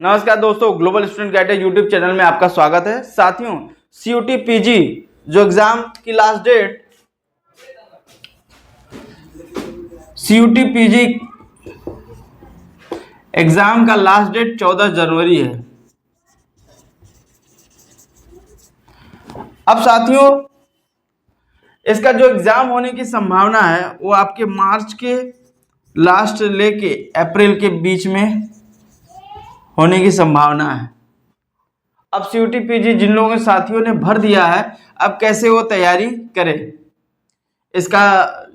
नमस्कार दोस्तों, global student guide YouTube channel में आपका स्वागत है। साथियों, सीयूटी पीजी जो एग्जाम की last date CUET PG exam का लास्ट डेट 14 जनवरी है। अब साथियों, इसका जो एग्जाम होने की संभावना है वो आपके मार्च के लास्ट लेके अप्रैल के बीच में होने की संभावना है। अब सीयूटी पीजी जिन लोगों के साथियों ने भर दिया है, अब कैसे वो तैयारी करें। इसका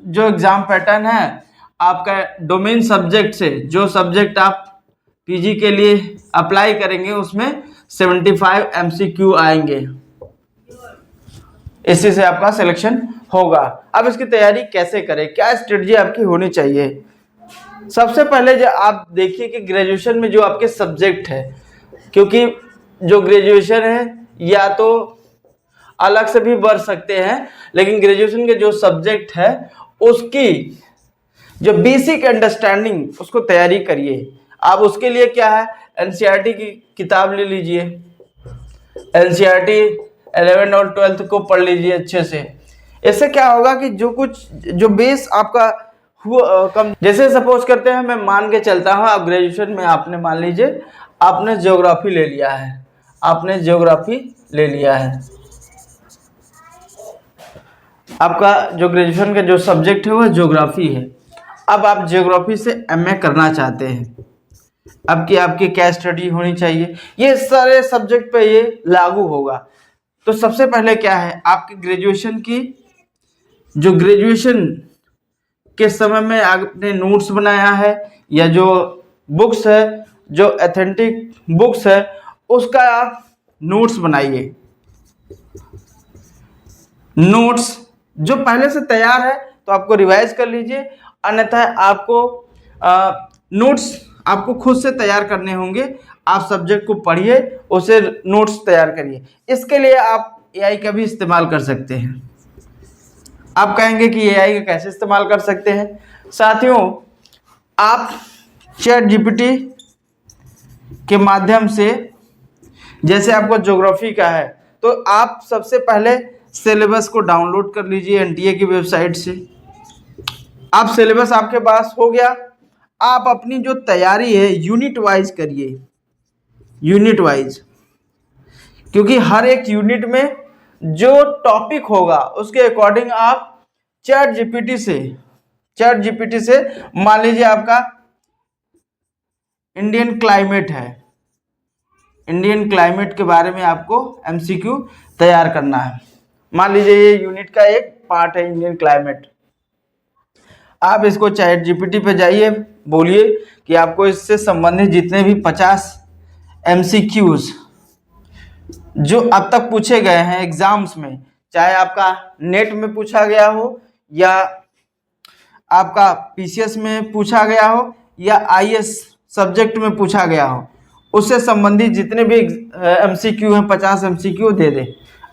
जो एग्जाम पैटर्न है, आपका डोमेन सब्जेक्ट से जो सब्जेक्ट आप पीजी के लिए अप्लाई करेंगे उसमें 75 एमसीक्यू आएंगे, इसी से आपका सिलेक्शन होगा। अब इसकी तैयारी कैसे करें, क्या स्ट्रेटजी आपकी होनी चाहिए। सबसे पहले जो आप देखिए कि ग्रेजुएशन में जो आपके सब्जेक्ट है, क्योंकि जो ग्रेजुएशन है या तो अलग से भी बढ़ सकते हैं, लेकिन ग्रेजुएशन के जो सब्जेक्ट है उसकी जो बेसिक अंडरस्टैंडिंग उसको तैयारी करिए। आप उसके लिए क्या है, एनसीईआरटी की किताब ले लीजिए, एनसीईआरटी 11 और 12 को पढ़ लीजिए अच्छे से। इससे क्या होगा कि जो बेस आपका कम, जैसे सपोज करते हैं, मैं मान के चलता हूँ आप ग्रेजुएशन में आपने मान लीजिए आपने ज्योग्राफी ले लिया है, आपका जो ग्रेजुएशन का जो सब्जेक्ट है वो ज्योग्राफी है। अब आप ज्योग्राफी से एमए करना चाहते हैं, अब की आपकी क्या स्टडी होनी चाहिए, ये सारे सब्जेक्ट पे ये लागू होगा। तो सबसे पहले क्या है, आपके ग्रेजुएशन की जो ग्रेजुएशन के समय में आपने नोट्स बनाया है या जो बुक्स है, जो ऑथेंटिक बुक्स है, उसका आप नोट्स बनाइए। नोट्स जो पहले से तैयार है तो आपको रिवाइज कर लीजिए, अन्यथा आपको नोट्स आपको खुद से तैयार करने होंगे। आप सब्जेक्ट को पढ़िए, उसे नोट्स तैयार करिए। इसके लिए आप एआई का भी इस्तेमाल कर सकते हैं। आप कहेंगे कि एआई का कैसे इस्तेमाल कर सकते हैं। साथियों, आप चैट जीपीटी के माध्यम से, जैसे आपको ज्योग्राफी का है तो आप सबसे पहले सिलेबस को डाउनलोड कर लीजिए एनटीए की वेबसाइट से। आप सिलेबस आपके पास हो गया, आप अपनी जो तैयारी है यूनिट वाइज करिए, यूनिट वाइज, क्योंकि हर एक यूनिट में जो टॉपिक होगा उसके अकॉर्डिंग आप चैट जीपीटी से मान लीजिए आपका इंडियन क्लाइमेट है, इंडियन क्लाइमेट के बारे में आपको एमसीक्यू तैयार करना है। मान लीजिए ये यूनिट का एक पार्ट है इंडियन क्लाइमेट। आप इसको चैट जीपीटी पे जाइए, बोलिए कि आपको इससे संबंधित जितने भी 50 एमसीक्यूज जो अब तक पूछे गए हैं एग्जाम्स में, चाहे आपका नेट में पूछा गया हो या आपका पीसीएस में पूछा गया हो या आईएएस सब्जेक्ट में पूछा गया हो, उससे संबंधित जितने भी एमसीक्यू हैं 50 एमसीक्यू दे दे,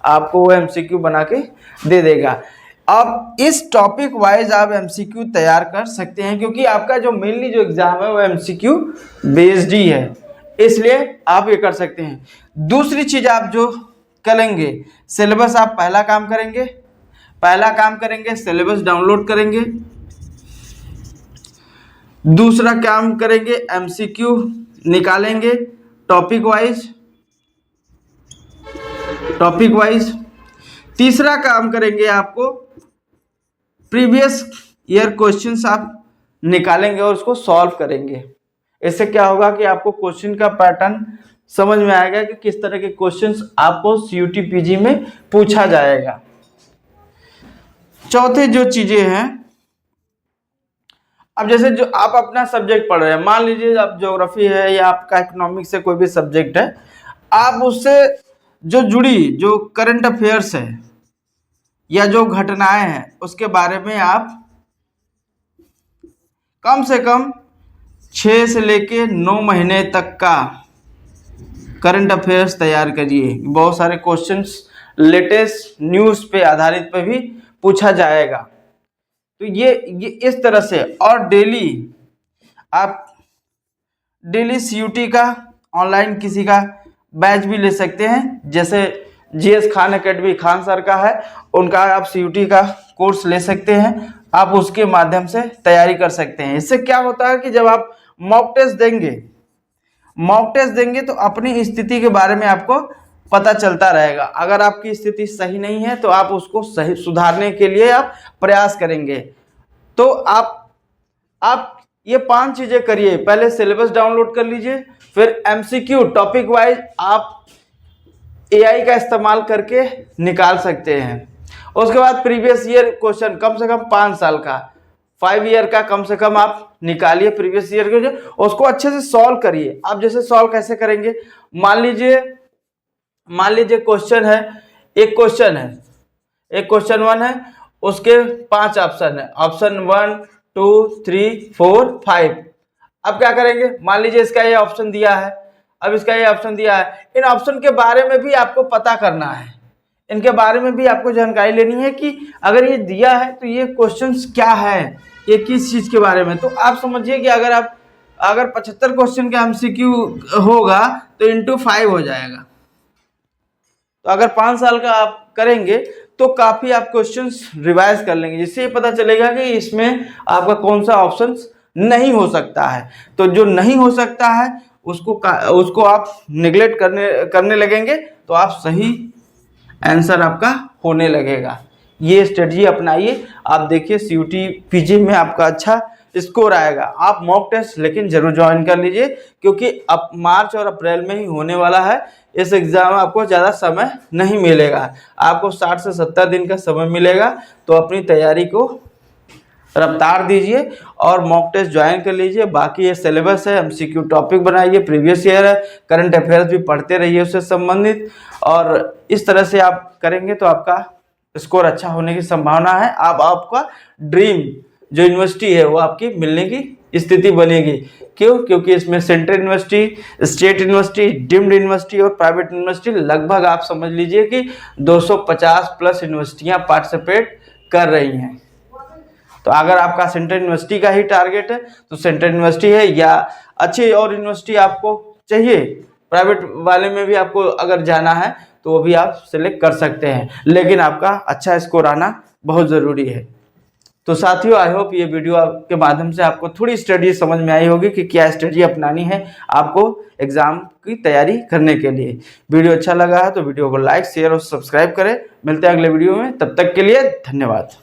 आपको वो एमसीक्यू बना के दे देगा। अब इस टॉपिक वाइज आप एमसीक्यू तैयार कर सकते हैं, क्योंकि आपका जो मेनली जो एग्जाम है वो एमसीक्यू बेस्ड ही है, इसलिए आप ये कर सकते हैं। दूसरी चीज आप जो करेंगे, सिलेबस आप पहला काम करेंगे सिलेबस डाउनलोड करेंगे। दूसरा काम करेंगे एमसीक्यू निकालेंगे टॉपिक वाइज। तीसरा काम करेंगे, आपको प्रीवियस ईयर क्वेश्चंस आप निकालेंगे और उसको सॉल्व करेंगे। इससे क्या होगा कि आपको क्वेश्चन का पैटर्न समझ में आएगा कि किस तरह के क्वेश्चंस आपको सीयूटी पीजी में पूछा जाएगा। चौथे जो चीजें हैं, अब जैसे जो आप अपना सब्जेक्ट पढ़ रहे हैं, मान लीजिए आप ज्योग्राफी है या आपका इकोनॉमिक्स है, कोई भी सब्जेक्ट है, आप उससे जो जुड़ी जो करंट अफेयर्स है या जो घटनाएं हैं उसके बारे में आप कम से कम 6 से लेके 9 महीने तक का करंट अफेयर्स तैयार करिए। बहुत सारे क्वेश्चंस लेटेस्ट न्यूज़ पे आधारित पे भी पूछा जाएगा। तो ये इस तरह से, और डेली आप सीयूटी का ऑनलाइन किसी का बैच भी ले सकते हैं, जैसे GS Khan academy Khan sir का है, उनका आप सीयूटी का कोर्स ले सकते हैं, आप उसके माध्यम से तैयारी कर सकते हैं। इससे क्या होता है कि जब आप मॉक टेस्ट देंगे तो अपनी स्थिति के बारे में आपको पता चलता रहेगा। अगर आपकी स्थिति सही नहीं है तो आप उसको सही सुधारने के लिए आप प्रयास करेंगे। तो आप ये 5 चीजें करिए। पहले सिलेबस डाउनलोड कर लीजिए, फिर एमसीक्यू टॉपिक वाइज आप एआई का इस्तेमाल करके निकाल सकते हैं। उसके बाद प्रीवियस ईयर क्वेश्चन कम से कम 5 साल का, 5 ईयर का कम से कम आप निकालिए प्रीवियस ईयर के, उसको अच्छे से सॉल्व करिए। आप जैसे सॉल्व कैसे करेंगे, मान लीजिए क्वेश्चन है, एक क्वेश्चन 1 है, उसके 5 ऑप्शन है, ऑप्शन 1 2 3 4 5। अब क्या करेंगे, मान लीजिए इसका ये ऑप्शन दिया है, अब इसका ये ऑप्शन दिया है, इन ऑप्शन के बारे में भी आपको पता करना है, इनके बारे में भी आपको जानकारी लेनी है कि अगर ये दिया है तो ये क्वेश्चंस क्या है, ये किस चीज के बारे में। तो आप समझिए कि अगर 75 क्वेश्चन का एमसीक्यू होगा तो इंटू 5 हो जाएगा। तो अगर 5 साल का आप करेंगे तो काफी आप क्वेश्चंस रिवाइज कर लेंगे, जिससे ये पता चलेगा कि इसमें आपका कौन सा ऑप्शन नहीं हो सकता है। तो जो नहीं हो सकता है उसको आप निगलेक्ट करने लगेंगे तो आप सही आंसर आपका होने लगेगा। ये स्ट्रेटजी अपनाइए, आप देखिए सीयूटी पीजी में आपका अच्छा स्कोर आएगा। आप मॉक टेस्ट लेकिन जरूर ज्वाइन कर लीजिए, क्योंकि अब मार्च और अप्रैल में ही होने वाला है। इस एग्जाम में आपको ज़्यादा समय नहीं मिलेगा, आपको 60 से 70 दिन का समय मिलेगा। तो अपनी तैयारी को रफ्तार दीजिए और मॉक टेस्ट ज्वाइन कर लीजिए। बाकी ये सिलेबस है, एमसीक्यू टॉपिक बनाइए, प्रीवियस ईयर है, करंट अफेयर्स भी पढ़ते रहिए उससे संबंधित, और इस तरह से आप करेंगे तो आपका स्कोर अच्छा होने की संभावना है। आपका ड्रीम जो यूनिवर्सिटी है वो आपकी मिलने की स्थिति बनेगी। क्यों? क्योंकि इसमें central university, state university, deemed university और प्राइवेट यूनिवर्सिटी लगभग आप समझ लीजिए कि 250 प्लस यूनिवर्सिटियां पार्टिसिपेट कर रही हैं। तो अगर आपका सेंट्रल यूनिवर्सिटी का ही टारगेट है तो सेंट्रल यूनिवर्सिटी है, या अच्छी और यूनिवर्सिटी आपको चाहिए, प्राइवेट वाले में भी आपको अगर जाना है तो वो भी आप सिलेक्ट कर सकते हैं, लेकिन आपका अच्छा स्कोर आना बहुत ज़रूरी है। तो साथियों, आई होप ये वीडियो के माध्यम से आपको थोड़ी स्ट्रेटजी समझ में आई होगी कि क्या स्ट्रेटजी अपनानी है आपको एग्जाम की तैयारी करने के लिए। वीडियो अच्छा लगा है तो वीडियो को लाइक, शेयर और सब्सक्राइब करें। मिलते हैं अगले वीडियो में, तब तक के लिए धन्यवाद।